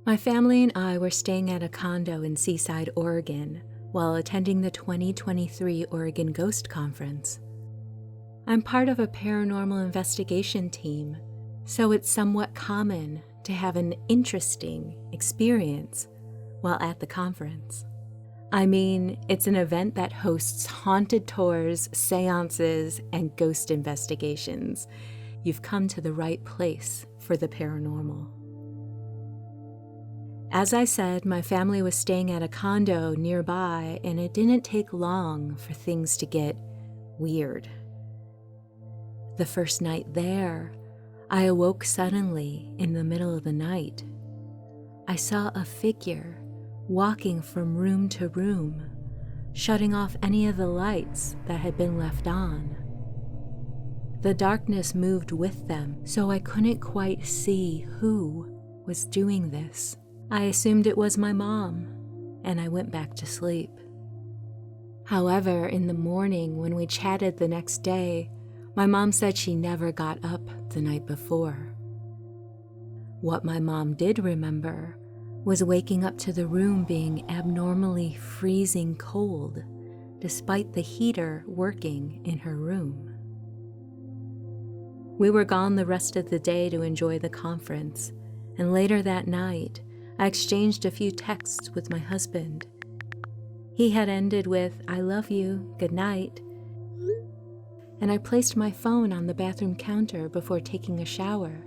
My family and I were staying at a condo in Seaside, Oregon, while attending the 2023 Oregon Ghost Conference. I'm part of a paranormal investigation team, so it's somewhat common to have an interesting experience while at the conference. I mean, it's an event that hosts haunted tours, seances, and ghost investigations. You've come to the right place for the paranormal. As I said, my family was staying at a condo nearby, and it didn't take long for things to get weird. The first night there, I awoke suddenly in the middle of the night. I saw a figure walking from room to room, shutting off any of the lights that had been left on. The darkness moved with them, so I couldn't quite see who was doing this. I assumed it was my mom, and I went back to sleep. However, in the morning when we chatted the next day, my mom said she never got up the night before. What my mom did remember was waking up to the room being abnormally freezing cold, despite the heater working in her room. We were gone the rest of the day to enjoy the conference, and later that night, I exchanged a few texts with my husband. He had ended with, "I love you, good night," and I placed my phone on the bathroom counter before taking a shower.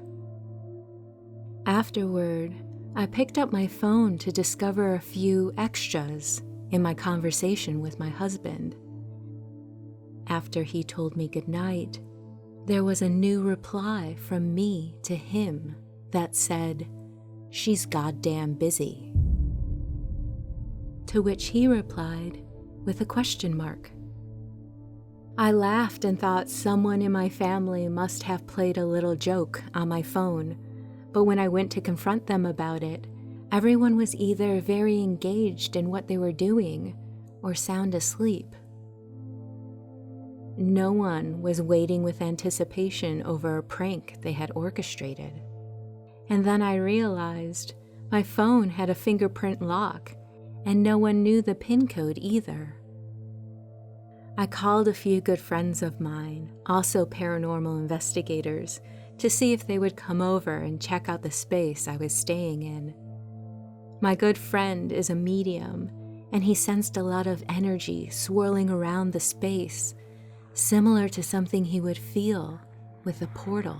Afterward, I picked up my phone to discover a few extras in my conversation with my husband. After he told me goodnight, there was a new reply from me to him that said, "She's goddamn busy." To which he replied with a question mark. I laughed and thought someone in my family must have played a little joke on my phone, but when I went to confront them about it, everyone was either very engaged in what they were doing or sound asleep. No one was waiting with anticipation over a prank they had orchestrated. And then I realized my phone had a fingerprint lock, and no one knew the PIN code either. I called a few good friends of mine, also paranormal investigators, to see if they would come over and check out the space I was staying in. My good friend is a medium, and he sensed a lot of energy swirling around the space, similar to something he would feel with a portal.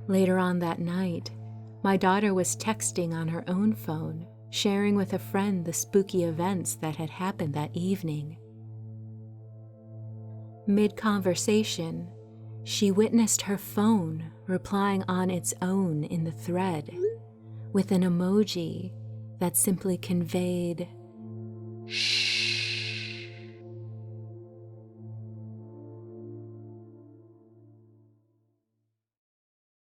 Later on that night, my daughter was texting on her own phone, sharing with a friend the spooky events that had happened that evening. Mid-conversation, she witnessed her phone replying on its own in the thread with an emoji that simply conveyed